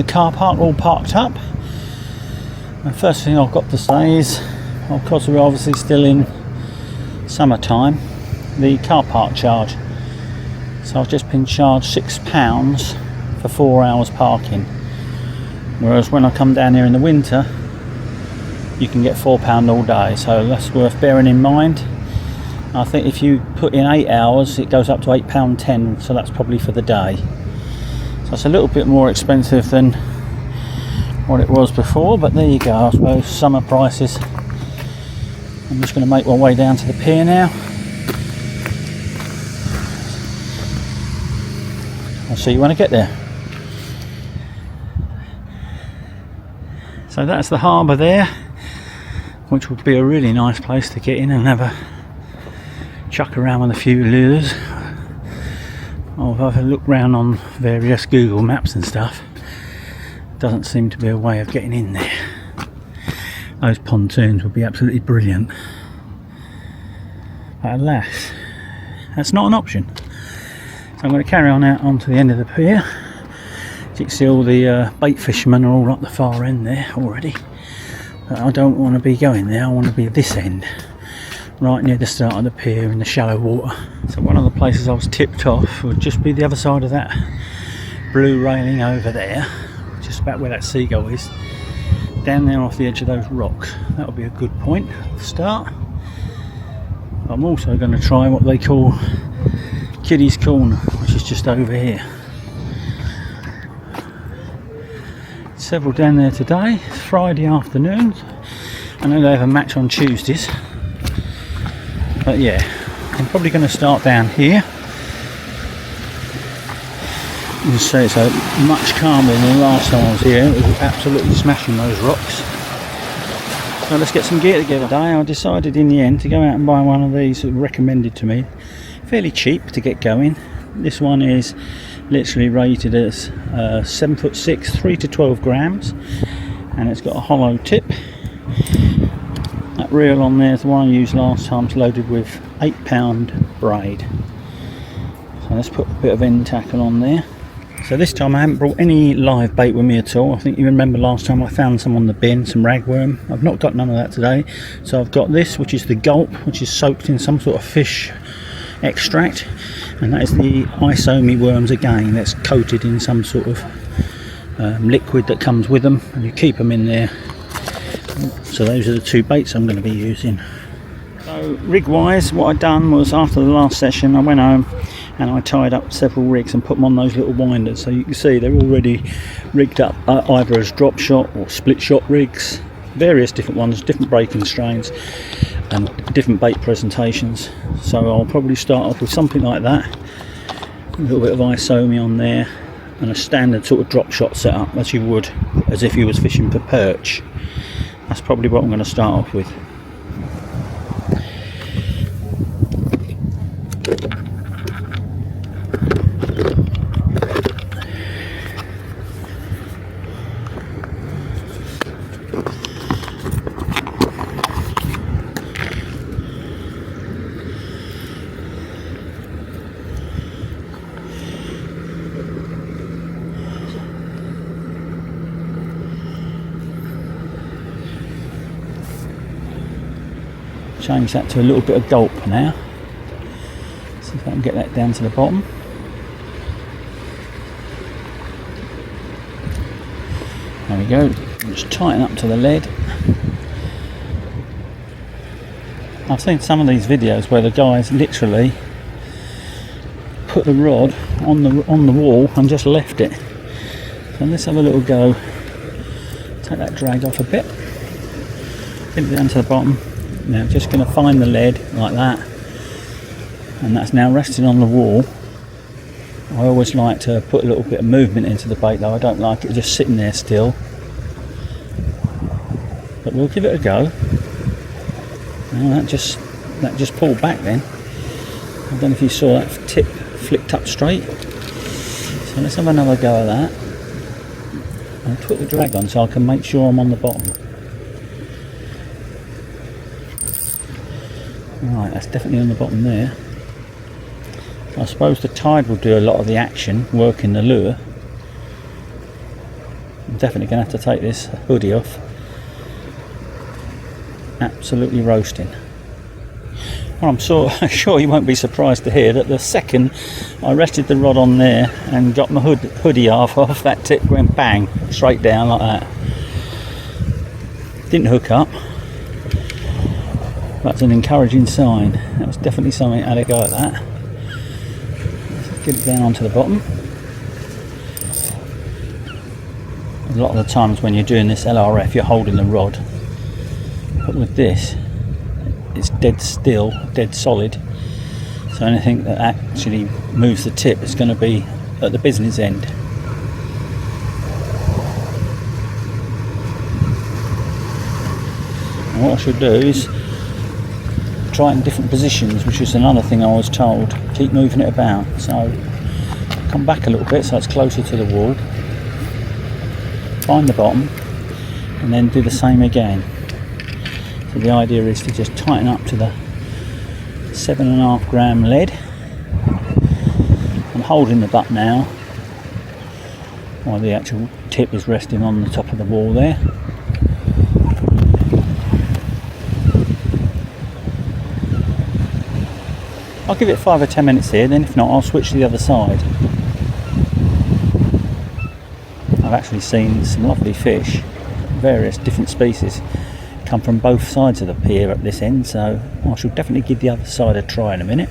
the car park all parked up. The first thing I've got to say is, of course we're obviously still in summertime, the car park charge. So I've just been charged £6 for 4 hours parking, whereas when I come down here in the winter you can get £4 all day, so that's worth bearing in mind. I think if you put in 8 hours it goes up to £8.10, so that's probably for the day. So it's a little bit more expensive than what it was before, but there you go, I suppose summer prices. I'm just going to make my way down to the pier now. I'll see you when I get there. So that's the harbour there, which would be a really nice place to get in and have a chuck around with a few lures. I've had a look round on various Google Maps and stuff. Doesn't seem to be a way of getting in there. Those pontoons would be absolutely brilliant. But alas, that's not an option. So I'm going to carry on out onto the end of the pier. As you can see, all the bait fishermen are all up the far end there already. But I don't want to be going there, I want to be at this end, right near the start of the pier in the shallow water. So one of the places I was tipped off would just be the other side of that blue railing over there, just about where that seagull is, down there off the edge of those rocks. That would be a good point to start. I'm also going to try what they call Kiddie's Corner, which is just over here. Several down there today. It's Friday afternoon. I know they have a match on Tuesdays, but yeah, I'm probably going to start down here. You say it's much calmer than the last time I was here. It was absolutely smashing those rocks. So let's get some gear together. Today I decided in the end to go out and buy one of these recommended to me. Fairly cheap to get going. This one is literally rated as 7'6", 3 to 12 grams, and it's got a hollow tip. That reel on there is the one I used last time. It's loaded with 8-pound braid. So let's put a bit of end tackle on there. So this time I haven't brought any live bait with me at all. I think you remember last time I found some on the bin, some ragworm. I've not got none of that today. So I've got this, which is the gulp, which is soaked in some sort of fish extract, and that is the isomi worms again, that's coated in some sort of liquid that comes with them, and you keep them in there. So those are the two baits I'm going to be using. So rig wise, what I'd done was, after the last session I went home and I tied up several rigs and put them on those little winders, so you can see they're already rigged up either as drop shot or split shot rigs, various different ones, different breaking strains and different bait presentations. So I'll probably start off with something like that, a little bit of isomi on there and a standard sort of drop shot setup, as you would as if you was fishing for perch. That's probably what I'm going to start off with. Change that to a little bit of gulp now. See if I can get that down to the bottom. There we go. Just tighten up to the lead. I've seen some of these videos where the guys literally put the rod on the wall and just left it. So let's have a little go. Take that drag off a bit. Get it down to the bottom. Now just going to find the lead like that, and that's now resting on the wall. I always like to put a little bit of movement into the bait though. I don't like it just sitting there still, but we'll give it a go. Now that just pulled back then. I don't know if you saw that tip flicked up straight. So let's have another go at that. I'll put the drag on so I can make sure I'm on the bottom. Right, that's definitely on the bottom there. I suppose the tide will do a lot of the action, working the lure. I'm definitely going to have to take this hoodie off. Absolutely roasting. Well, I'm sure you won't be surprised to hear that the second I rested the rod on there and got my hoodie off that tip went bang, straight down like that. Didn't hook up. That's an encouraging sign. That was definitely something I had a go at that. Let's get it down onto the bottom. A lot of the times when you're doing this LRF, you're holding the rod, but with this, it's dead still, dead solid. So anything that actually moves the tip is going to be at the business end. And what I should do is try it in different positions, which is another thing I was told. Keep moving it about. So come back a little bit so it's closer to the wall. Find the bottom and then do the same again. So the idea is to just tighten up to the 7.5 gram lead. I'm holding the butt now while the actual tip is resting on the top of the wall there. I'll give it 5 or 10 minutes here, then if not I'll switch to the other side. I've actually seen some lovely fish, various different species, come from both sides of the pier at this end, so I shall definitely give the other side a try in a minute.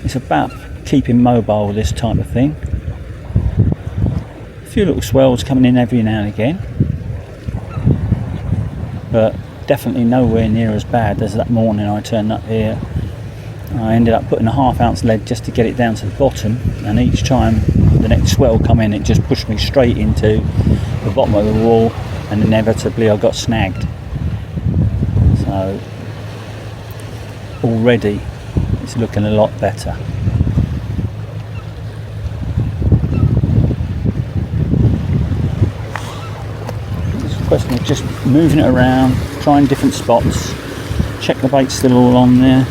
It's about keeping mobile, this type of thing. A few little swells coming in every now and again, but definitely nowhere near as bad as that morning I turned up here. I ended up putting a 1/2 ounce lead just to get it down to the bottom, and each time the next swell come in it just pushed me straight into the bottom of the wall, and inevitably I got snagged. So already it's looking a lot better. It's a question of just moving it around, trying different spots, check the bait's still all on there.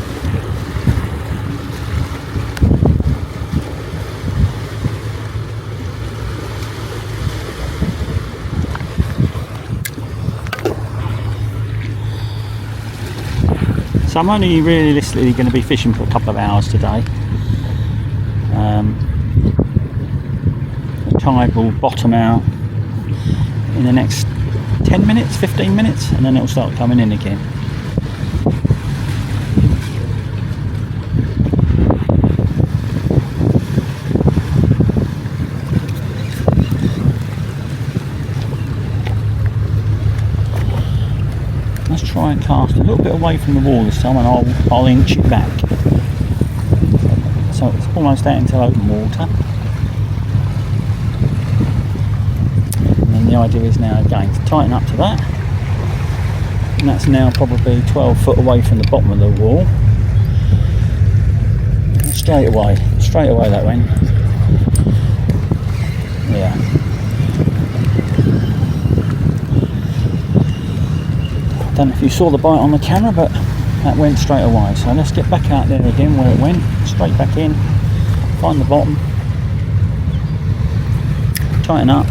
So I'm only realistically going to be fishing for a couple of hours today. The tide will bottom out in the next 10 minutes, 15 minutes, and then it'll start coming in again. Let's try and cast a little bit away from the wall this time, and I'll inch it back. So it's almost out into open water. And then the idea is now again to tighten up to that. And that's now probably 12 foot away from the bottom of the wall. And straight away that went. Yeah. I don't know if you saw the bite on the camera, but that went straight away. So let's get back out there again where it went, straight back in, find the bottom, tighten up.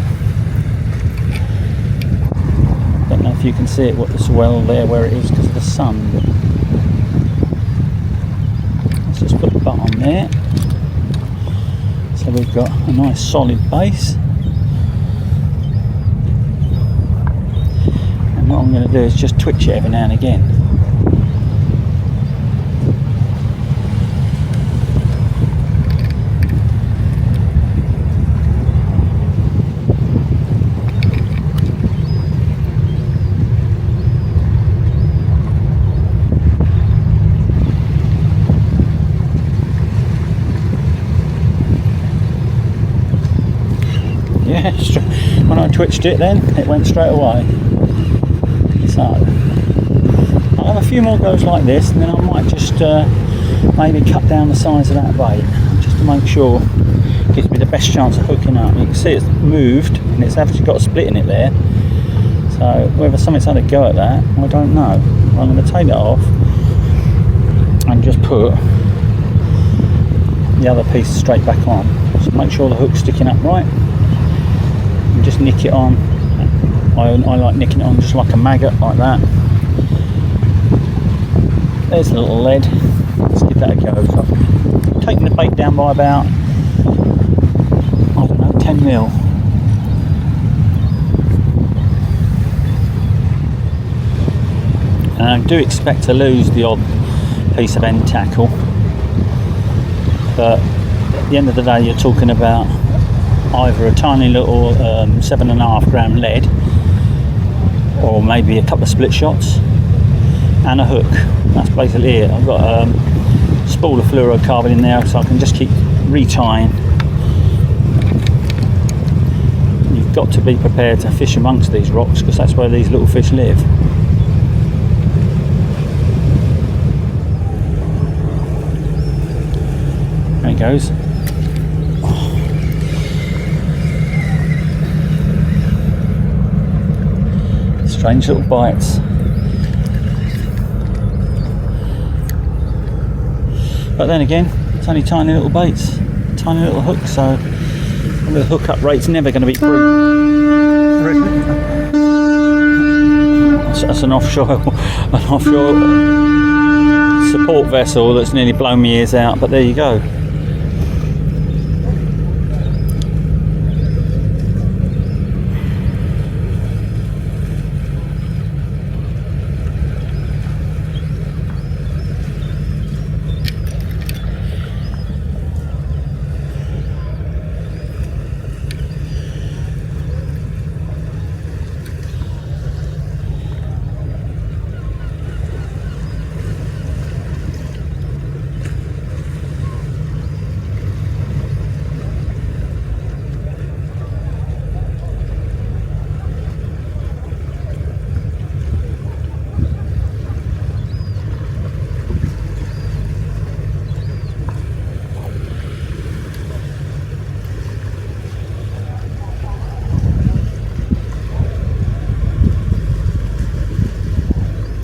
Don't know if you can see it, what the swell there where it is because of the sun, but let's just put the butt on there. So we've got a nice solid base. What I'm going to do is just twitch it every now and again. Yeah, when I twitched it then, it went straight away. So I'll have a few more goes like this, and then I might just maybe cut down the size of that bait just to make sure it gives me the best chance of hooking up. You can see it's moved and it's actually got a split in it there, so whether something's had a go at that I don't know. I'm going to take it off and just put the other piece straight back on, so make sure the hook's sticking up right. can just nick it on. I like nicking it on just like a maggot, like that. There's a little lead. Let's give that a go. So I'm taking the bait down by about, I don't know, 10 mil. And I do expect to lose the odd piece of end tackle, but at the end of the day you're talking about either a tiny little 7.5 gram lead, or maybe a couple of split shots and a hook. That's basically it. I've got a spool of fluorocarbon in there, so I can just keep retying. You've got to be prepared to fish amongst these rocks, because that's where these little fish live. There he goes. Strange little bites. But then again, it's only tiny little baits, tiny little hooks, so the hookup rate's never going to be that's an offshore support vessel that's nearly blown my ears out, but there you go.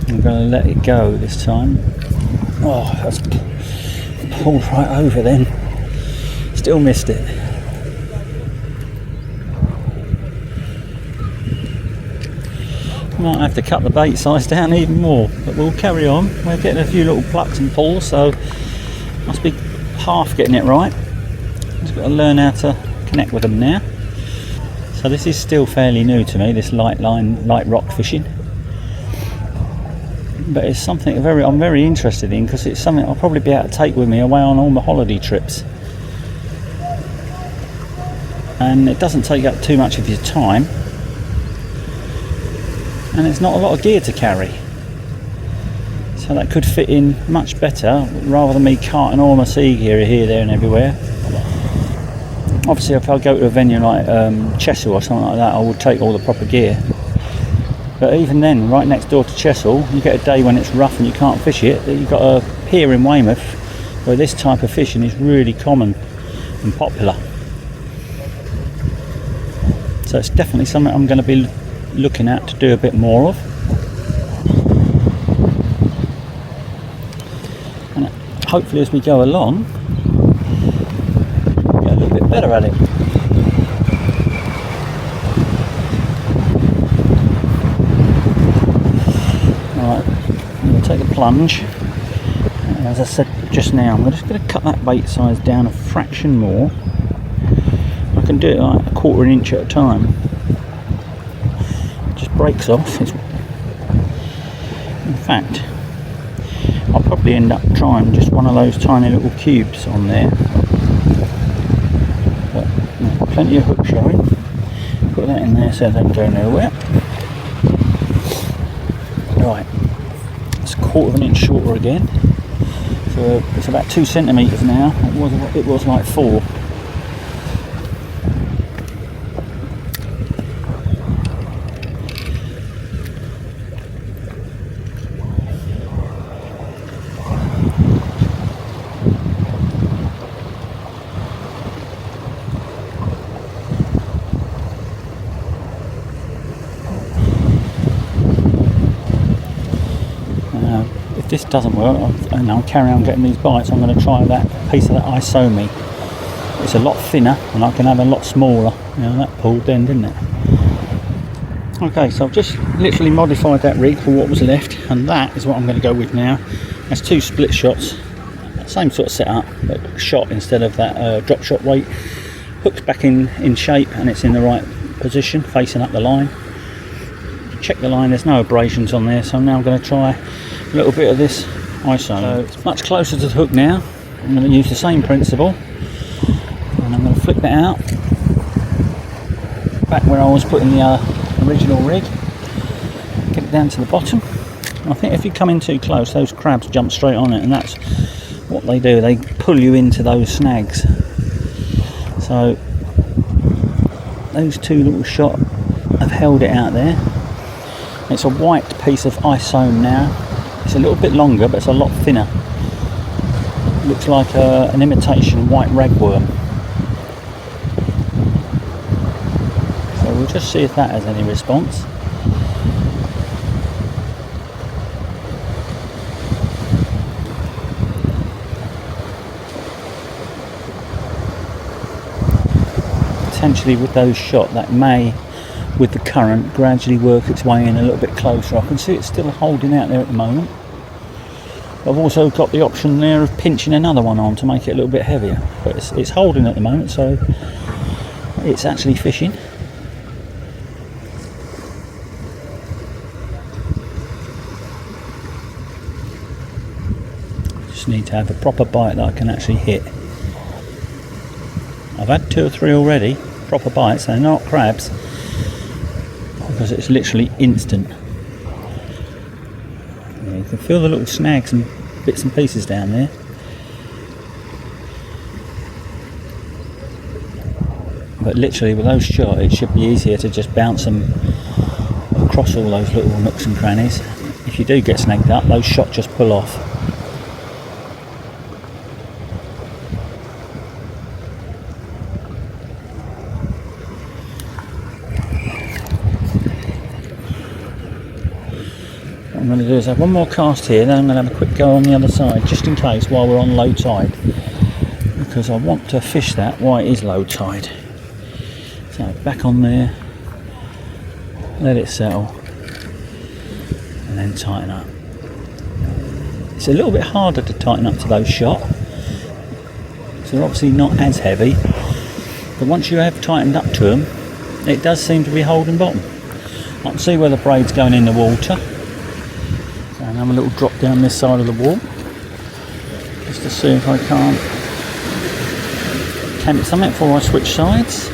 I'm going to let it go this time. Oh, that's pulled right over then. Still missed it. Might have to cut the bait size down even more, but we'll carry on. We're getting a few little plucks and pulls, so must be half getting it right. Just got to learn how to connect with them now. So this is still fairly new to me, this light rock fishing. But it's something I'm very interested in, because it's something I'll probably be able to take with me away on all my holiday trips. And it doesn't take up too much of your time. And it's not a lot of gear to carry. So that could fit in much better, rather than me carting all my sea gear here, there and everywhere. Obviously if I go to a venue like Chesil or something like that, I would take all the proper gear. But even then, right next door to Chesil, you get a day when it's rough and you can't fish it. You've got a pier in Weymouth where this type of fishing is really common and popular. So it's definitely something I'm going to be looking at to do a bit more of. And hopefully as we go along, we'll get a little bit better at it. Take a plunge. As I said just now, I'm just going to cut that bait size down a fraction more. I can do it like 1/4 inch at a time. It just breaks off. In fact, I'll probably end up trying just one of those tiny little cubes on there. But plenty of hook showing. Put that in there so they don't go nowhere. Right. 1/4 inch shorter again, so it's about 2 centimetres now. It was like 4. If this doesn't work and I'll carry on getting these bites, I'm going to try that piece of that isomi. it's a lot thinner and I can have a lot smaller. You know, that pulled then, didn't it? Okay, so I've just literally modified that rig for what was left, and that is what I'm going to go with now. That's 2 split shots, same sort of setup, but shot instead of that drop shot weight. Hooked back in shape, and it's in the right position, facing up the line. Check the line, there's no abrasions on there, so now I'm going to try a little bit of this ISO. So it's much closer to the hook now. I'm going to use the same principle, and I'm going to flick that out back where I was putting the original rig, get it down to the bottom. I think if you come in too close, those crabs jump straight on it, and that's what they do, they pull you into those snags. So those 2 little shot have held it out there. It's a white piece of isome now. It's a little bit longer, but it's a lot thinner. Looks like an imitation white ragworm. So we'll just see if that has any response. Potentially with those shot, that may, with the current, gradually work its way in a little bit closer. I can see it's still holding out there at the moment. I've also got the option there of pinching another one on to make it a little bit heavier, but it's holding at the moment, so it's actually fishing. Just need to have a proper bite that I can actually hit. I've had 2 or 3 already, proper bites. They're not crabs, because it's literally instant. Yeah, you can feel the little snags and bits and pieces down there. But literally with those shot, it should be easier to just bounce them across all those little nooks and crannies. If you do get snagged up, those shot just pull off. What I'm going to do is have one more cast here, then I'm going to have a quick go on the other side, just in case, while we're on low tide, because I want to fish that while it is low tide. So back on there, let it settle, and then tighten up. It's a little bit harder to tighten up to those shot, so they're obviously not as heavy, but once you have tightened up to them, it does seem to be holding bottom. I can see where the braid's going in the water. And have a little drop down this side of the wall, just to see if I can't camp something before I switch sides.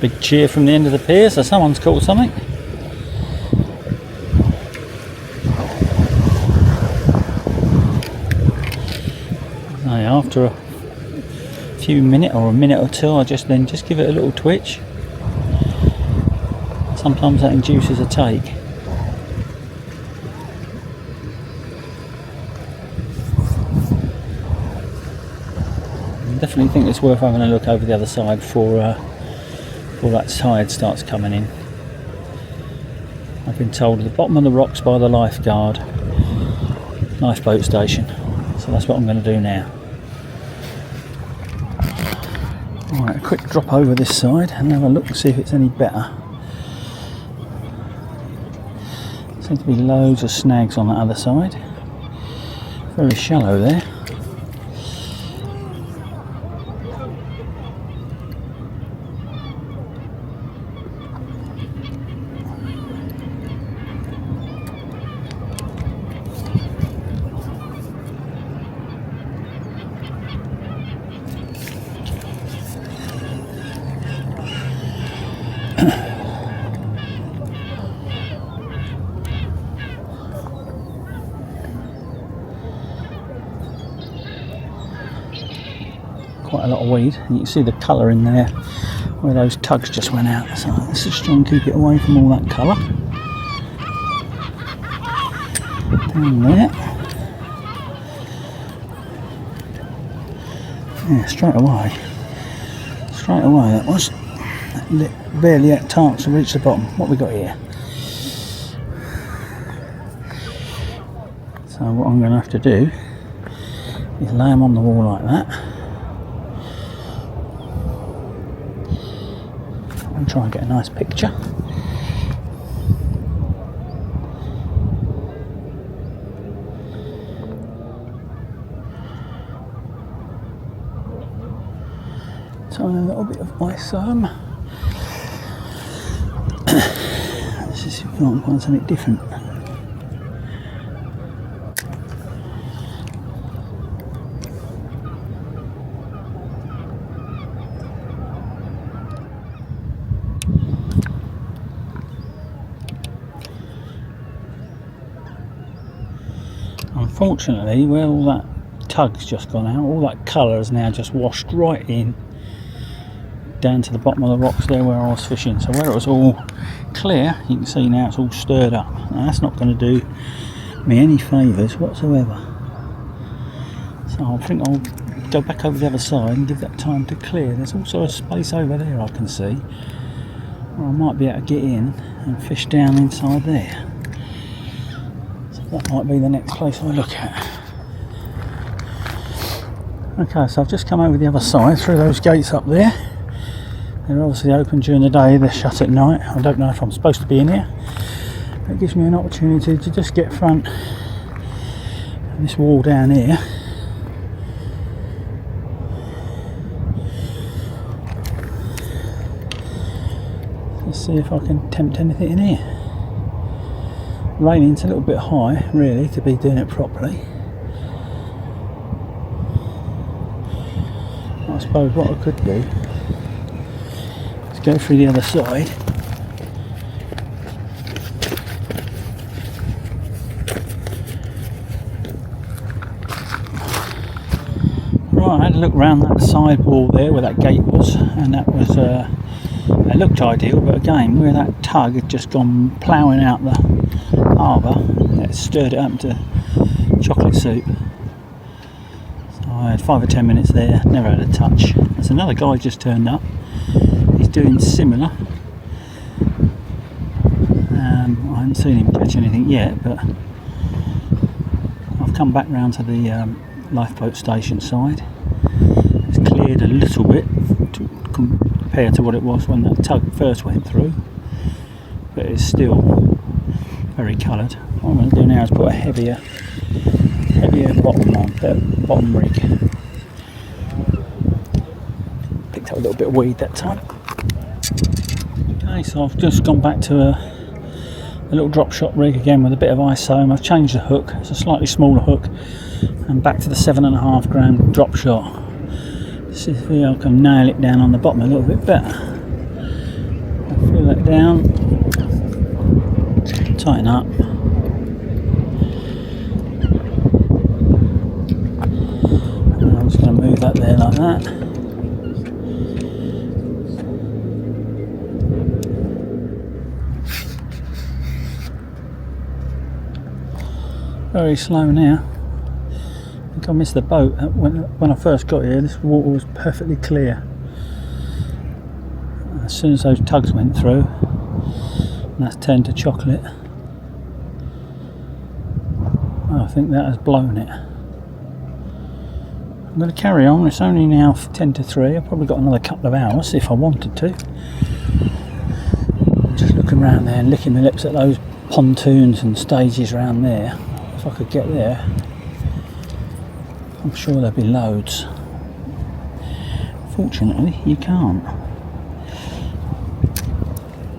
Big cheer from the end of the pier, so someone's caught something. After a few minutes or a minute or two, I just give it a little twitch. Sometimes that induces a take. definitely think it's worth having a look over the other side before that tide starts coming in. I've been told at the bottom of the rocks by the lifeboat station, so that's what I'm going to do now. Alright, a quick drop over this side and have a look and see if it's any better. Seems to be loads of snags on the other side. Very shallow there. Quite a lot of weed, and you can see the colour in there where those tugs just went out, so let's just try and keep it away from all that colour. Down there. Yeah, straight away that was. That barely had a chance to reach the bottom. What we got here? So what I'm going to have to do is lay them on the wall like that and try and get a nice picture. Tie a little bit of ice on. Let's see if we can't find something different. Unfortunately, where all that tug's just gone out, all that colour is now just washed right in down to the bottom of the rocks there where I was fishing. So where it was all clear, you can see now it's all stirred up. Now that's not going to do me any favours whatsoever. So I think I'll go back over the other side and give that time to clear. There's also a space over there I can see where I might be able to get in and fish down inside there. That might be the next place I look at. Okay, so I've just come over the other side through those gates up there. They're obviously open during the day, they're shut at night. I don't know if I'm supposed to be in here. It gives me an opportunity to just get front of this wall down here. Let's see if I can tempt anything in here. Raining's a little bit high, really, to be doing it properly. I suppose what I could do is go through the other side. Right, I had a look round that side wall there where that gate was, and that was it looked ideal, but again, where that tug had just gone ploughing out the harbour, it stirred it up to chocolate soup. So I had 5 or 10 minutes there, never had a touch. There's another guy just turned up, he's doing similar. I haven't seen him catch anything yet, but I've come back round to the lifeboat station side. It's cleared a little bit compared to what it was when that tug first went through, but it's still very coloured. What I'm going to do now is put a heavier bottom on, bottom rig. Picked up a little bit of weed that time. Okay, so I've just gone back to a little drop shot rig again with a bit of ISO. I've changed the hook, it's a slightly smaller hook, and back to the 7.5 gram drop shot. See if I can nail it down on the bottom a little bit better. I'll fill that down, tighten up, and I'm just going to move that there like that. Very slow now. think I missed the boat. When I first got here, this water was perfectly clear. As soon as those tugs went through, and that's turned to chocolate, I think that has blown it. I'm going to carry on. It's only now 10 to 3. I've probably got another couple of hours if I wanted to. Just looking around there and licking my lips at those pontoons and stages around there. If I could get there, I'm sure there'd be loads. Fortunately, you can't.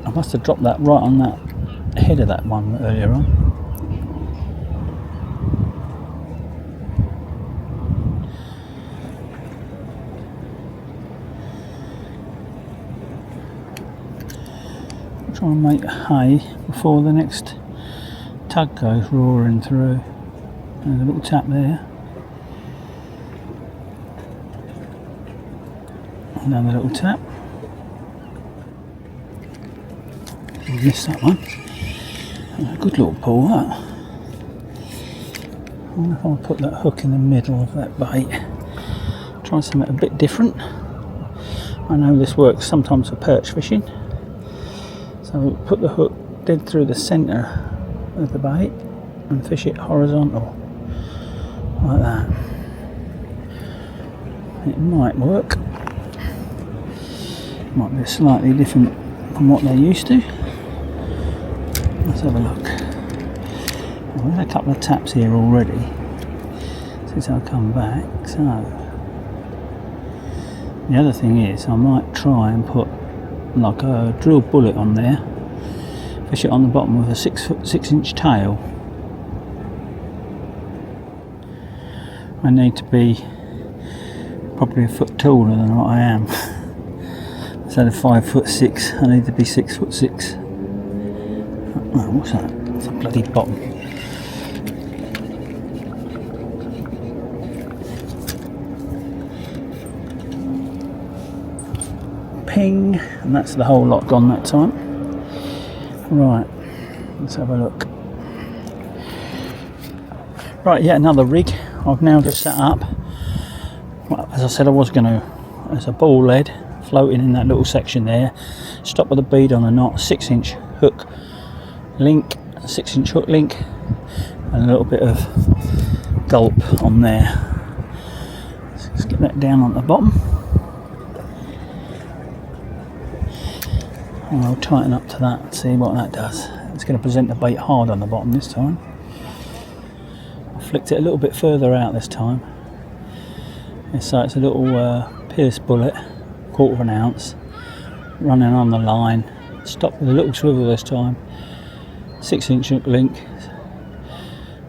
I must have dropped that right on that head of that one earlier on. Try and make hay before the next tug goes roaring through. There's a little tap there. Another little tap. I missed that one. A good little pull, that. I wonder if I'll put that hook in the middle of that bait. Try something a bit different. I know this works sometimes for perch fishing. So put the hook dead through the centre of the bait and fish it horizontal, like that. It might work. Might be slightly different from what they're used to. Let's have a look. Well, there's a couple of taps here already since I come back. So the other thing is, I might try and put like a drill bullet on there, fish it on the bottom with a 6-inch tail. I need to be probably a foot taller than what I am. Instead of 5'6", I need to be 6'6". Oh, what's that? It's a bloody bottom. Ping, and that's the whole lot gone that time. Right, let's have a look. Right, yet another rig. I've now just set up. Well, as I said, I was going to, there's a ball lead floating in that little section there. Stop with a bead on a knot, 6-inch hook link, 6-inch hook link, and a little bit of gulp on there. Let's get that down on the bottom. And I'll tighten up to that and see what that does. It's going to present the bait hard on the bottom this time. I flicked it a little bit further out this time. And so it's a little pierce bullet, 1/4 ounce, running on the line. Stop with a little swivel this time. 6-inch hook link,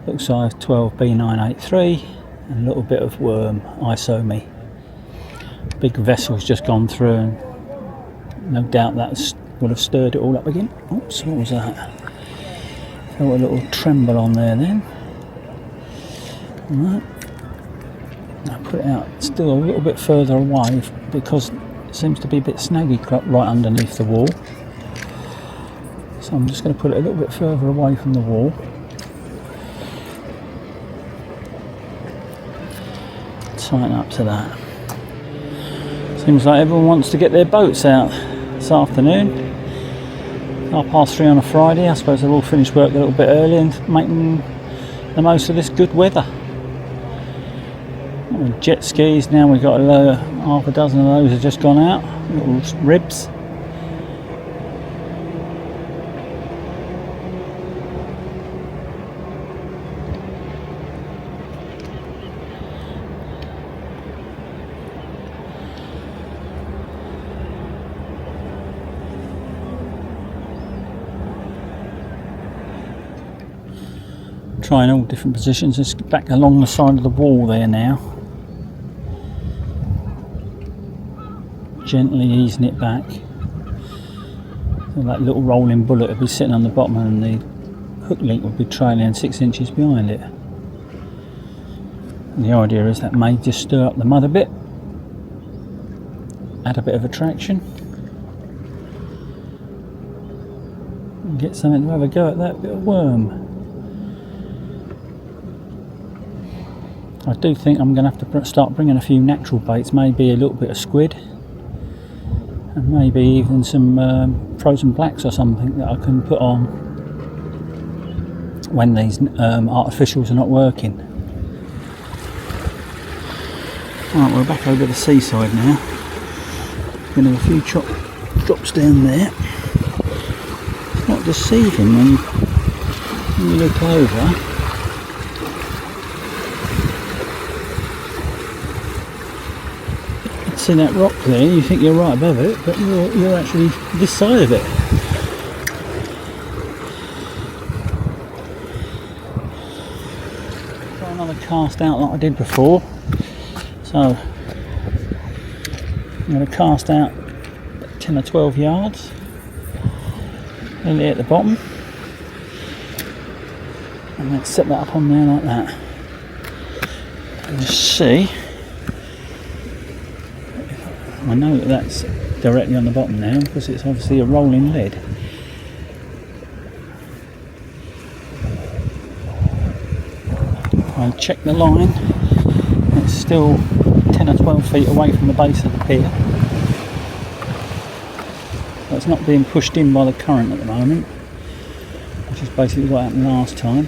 little size 12 B983, and a little bit of worm, ISO me. Big vessel's just gone through, and no doubt that would have stirred it all up again. Oops, what was that? Felt a little tremble on there then. Right. Now put it out still a little bit further away because it seems to be a bit snaggy right underneath the wall. So I'm just going to put it a little bit further away from the wall. Tighten up to that. Seems like everyone wants to get their boats out this afternoon. 3:30 on a Friday. I suppose they've all finished work a little bit early and making the most of this good weather. Jet skis, now we've got half a dozen of those have just gone out, little ribs. Trying all different positions, just back along the side of the wall there now. Gently easing it back. So that little rolling bullet would be sitting on the bottom and the hook link would be trailing 6 inches behind it. And the idea is that may just stir up the mud a bit, add a bit of attraction, and get something to have a go at that bit of worm. I do think I'm going to have to start bringing a few natural baits, maybe a little bit of squid, and maybe even some frozen blacks or something that I can put on when these artificials are not working. Right, we're back over the seaside now. Going to have a few drops down there. It's not deceiving when you look over. See that rock there, you think you're right above it, but you're actually this side of it. Try another cast out like I did before. So I'm going to cast out 10 or 12 yards, nearly at the bottom, and then set that up on there like that. And just see. I know that that's directly on the bottom now because it's obviously a rolling lead. I check the line, it's still 10 or 12 feet away from the base of the pier. So it's not being pushed in by the current at the moment, which is basically what happened last time.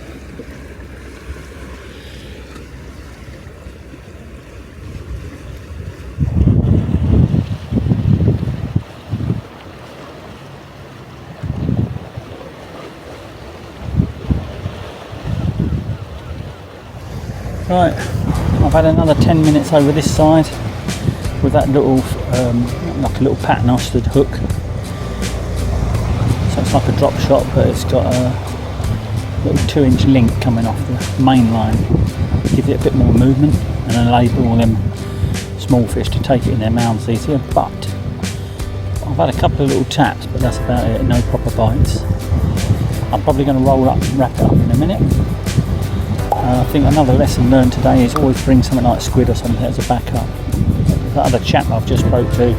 Right, I've had another 10 minutes over this side with that little, like a little paternostered hook. So it's like a drop shot, but it's got a little 2-inch link coming off the main line. Gives it a bit more movement and enable all them small fish to take it in their mouths easier. But I've had a couple of little taps, but that's about it, no proper bites. I'm probably going to roll up and wrap it up in a minute. I think another lesson learned today is always bring something like squid or something as a backup. The other chap I've just spoke to,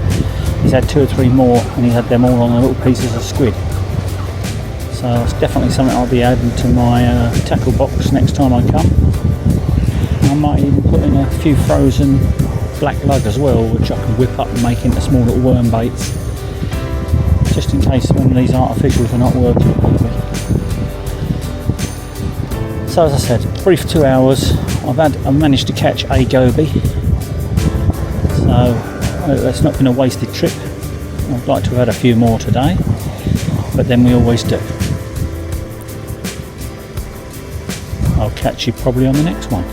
he's had 2 or 3 more and he had them all on the little pieces of squid. So it's definitely something I'll be adding to my tackle box next time I come. I might even put in a few frozen black lug as well, which I can whip up and make into small little worm baits, just in case when these artificials are not working properly. So as I said, brief 2 hours. I've managed to catch a goby, so it's not been a wasted trip. I'd like to have had a few more today, but then we always do. I'll catch you probably on the next one.